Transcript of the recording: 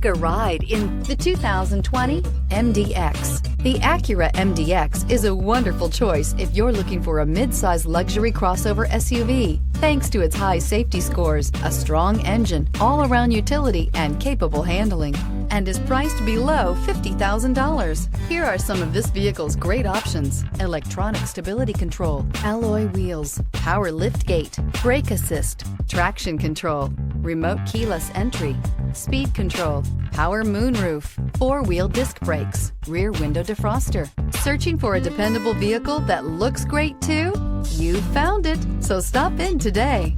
A ride in the 2020 MDX. The Acura MDX is a wonderful choice if you're looking for a mid-size luxury crossover SUV. Thanks to its high safety scores, a strong engine, all-around utility, and capable handling, and is priced below $50,000. Here are some of this vehicle's great options: electronic stability control, alloy wheels, power liftgate, brake assist, traction control, remote keyless entry, speed control, power moonroof, four-wheel disc brakes, rear window defroster. Searching for a dependable vehicle that looks great too? You found it, so stop in today.